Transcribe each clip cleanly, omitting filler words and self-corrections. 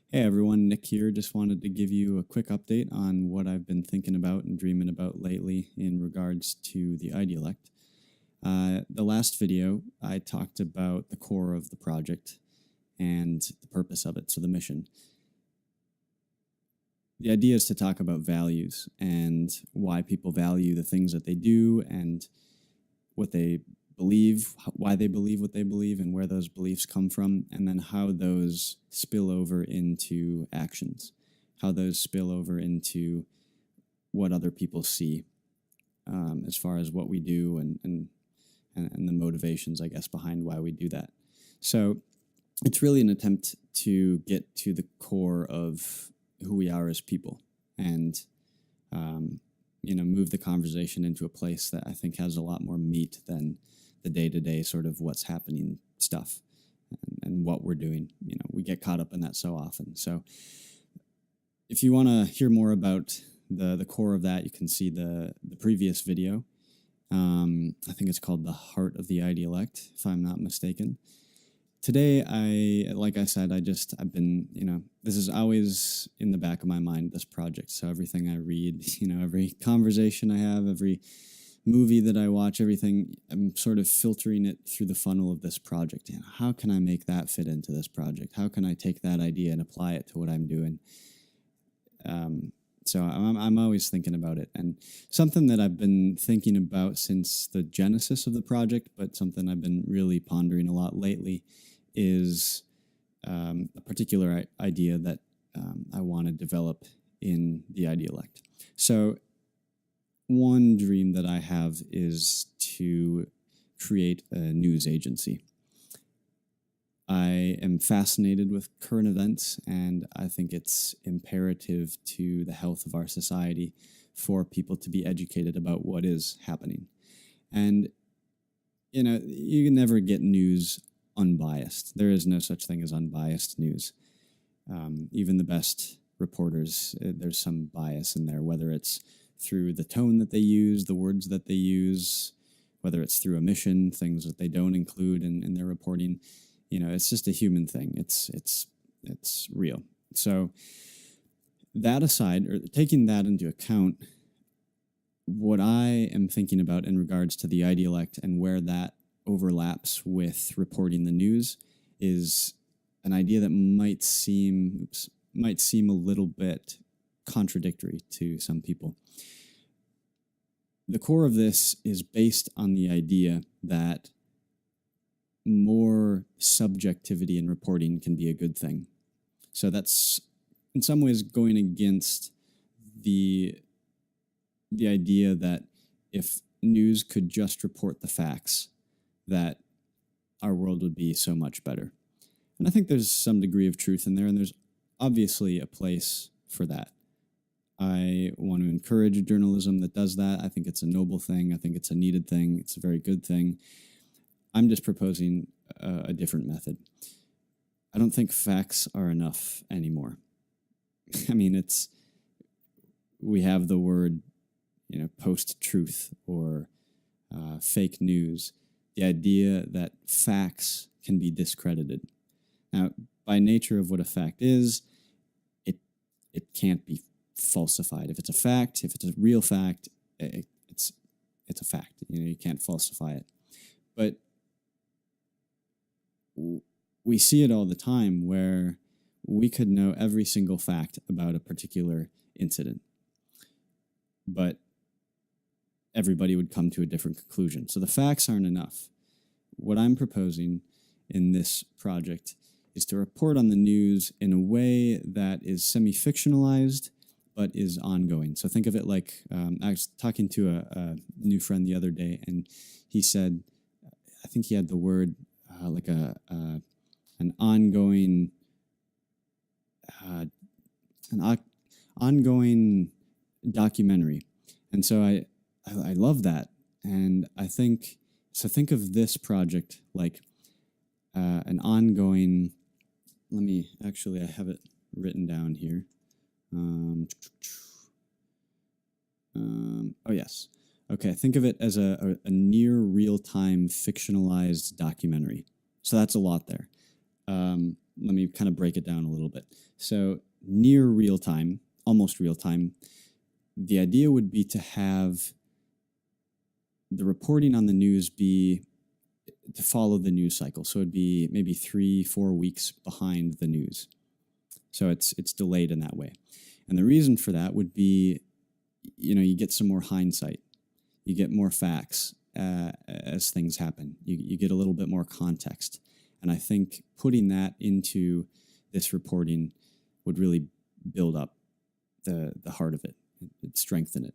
Hey everyone, Nick here. Just wanted to give you a quick update on what I've been thinking about and dreaming about lately in regards to the idealect. The last video, I talked about the core of the project and the purpose of it, so the mission. The idea is to talk about values and why people value the things that they do and what they believe, why they believe what they believe, and where those beliefs come from, and then how those spill over into actions, how those spill over into what other people see as far as what we do and the motivations, I guess, behind why we do that. So it's really an attempt to get to the core of who we are as people and move the conversation into a place that I think has a lot more meat than the day-to-day sort of what's happening stuff and what we're doing. We get caught up in that so often. So if you want to hear more about the core of that, you can see the previous video. I think it's called The Heart of the Idealect, if I'm not mistaken. Today, like I said, I've been, this is always in the back of my mind, this project. So everything I read, every conversation I have, every movie that I watch, everything, I'm sort of filtering it through the funnel of this project. How can I make that fit into this project? How can I take that idea and apply it to what I'm doing? So I'm always thinking about it. And something that I've been thinking about since the genesis of the project, but something I've been really pondering a lot lately, is a particular idea that I want to develop in the idealect. So one dream that I have is to create a news agency. I am fascinated with current events, and I think it's imperative to the health of our society for people to be educated about what is happening. And, you can never get news unbiased. There is no such thing as unbiased news. Even the best reporters, there's some bias in there, whether it's through the tone that they use, the words that they use, whether it's through omission, things that they don't include in their reporting. It's just a human thing. It's real. So that aside, or taking that into account, what I am thinking about in regards to the idealect and where that overlaps with reporting the news is an idea that might seem a little bit contradictory to some people. The core of this is based on the idea that more subjectivity in reporting can be a good thing. So that's in some ways going against the idea that if news could just report the facts, that our world would be so much better. And I think there's some degree of truth in there, and there's obviously a place for that. I want to encourage journalism that does that. I think it's a noble thing. I think it's a needed thing. It's a very good thing. I'm just proposing a different method. I don't think facts are enough anymore. I mean, we have the word, post-truth or fake news. The idea that facts can be discredited. Now, by nature of what a fact is, it can't be falsified. If it's a fact, if it's a real fact, it's a fact. You can't falsify it. But we see it all the time where we could know every single fact about a particular incident, but everybody would come to a different conclusion. So the facts aren't enough. What I'm proposing in this project is to report on the news in a way that is semi-fictionalized, but is ongoing. So think of it like, I was talking to a new friend the other day, and he said, I think he had the word like an ongoing, ongoing documentary. And so I love that. And think of this project like an ongoing, I have it written down here. Oh, yes. Okay, think of it as a near real-time fictionalized documentary. So that's a lot there. let me kind of break it down a little bit. So near real time, almost real time, the idea would be to have the reporting on the news be to follow the news cycle. So it'd be maybe 3-4 weeks behind the news. So it's delayed in that way. And the reason for that would be, you get some more hindsight. You get more facts as things happen. You get a little bit more context. And I think putting that into this reporting would really build up the heart of it. It'd strengthen it.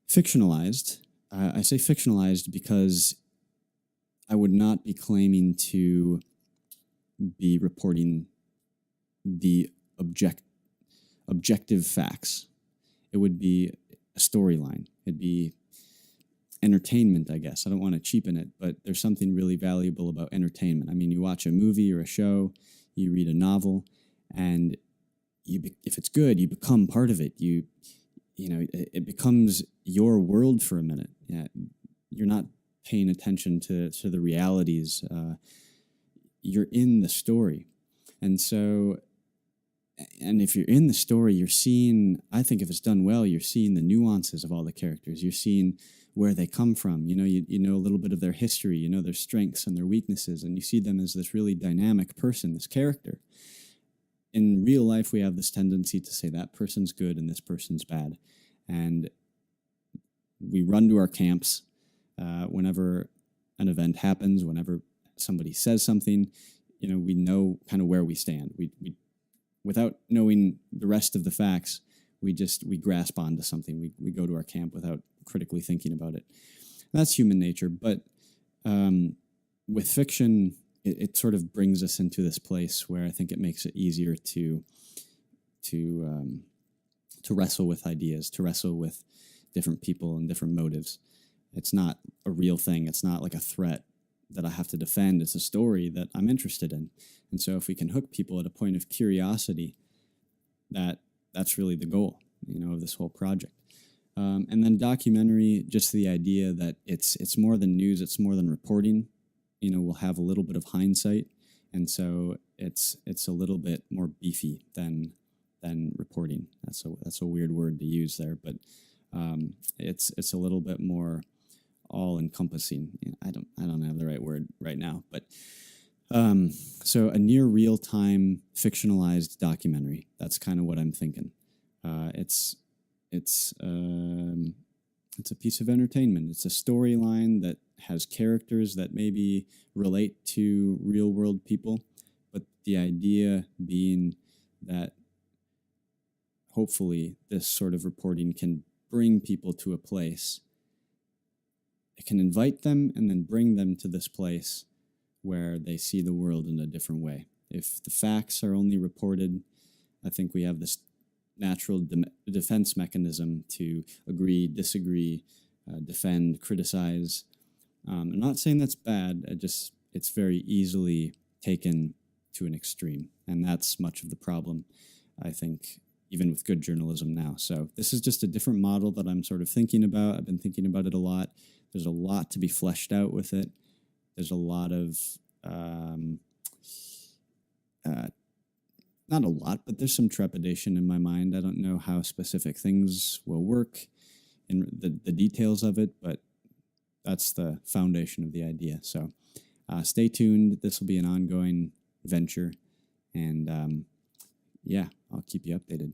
Fictionalized. I say fictionalized because I would not be claiming to be reporting the objective facts. It would be a storyline. It'd be entertainment, I guess. I don't want to cheapen it, but there's something really valuable about entertainment. I mean, you watch a movie or a show, you read a novel, and if it's good, you become part of it. It becomes your world for a minute. Yeah, you're not paying attention to the realities. You're in the story. And if you're in the story, you're seeing, I think if it's done well, you're seeing the nuances of all the characters. You're seeing where they come from. You know a little bit of their history, you know their strengths and their weaknesses, and you see them as this really dynamic person, this character. In real life, we have this tendency to say that person's good and this person's bad. And we run to our camps whenever an event happens, whenever somebody says something, we know kind of where we stand. We without knowing the rest of the facts, we grasp onto something. We go to our camp without critically thinking about it. And that's human nature. But with fiction, it sort of brings us into this place where I think it makes it easier to wrestle with ideas, to wrestle with different people and different motives. It's not a real thing. It's not like a threat that I have to defend. It's a story that I'm interested in. And so if we can hook people at a point of curiosity, that's really the goal, of this whole project. And then documentary, just the idea that it's more than news, it's more than reporting. We'll have a little bit of hindsight, and so it's a little bit more beefy than reporting. That's a weird word to use there, but it's a little bit more all encompassing. I don't have the right word right now, but so a near real time fictionalized documentary. That's kind of what I'm thinking. It's a piece of entertainment. It's a storyline that has characters that maybe relate to real world people, but the idea being that hopefully this sort of reporting can bring people to a place. It can invite them and then bring them to this place where they see the world in a different way. If the facts are only reported, I think we have this natural defense mechanism to agree, disagree, defend, criticize. I'm not saying that's bad. It's very easily taken to an extreme, and that's much of the problem, I think, even with good journalism now. So this is just a different model that I'm sort of thinking about. I've been thinking about it a lot. There's a lot to be fleshed out with it. There's a lot of not a lot, but there's some trepidation in my mind. I don't know how specific things will work in the details of it, but that's the foundation of the idea. So stay tuned. This will be an ongoing venture, and I'll keep you updated.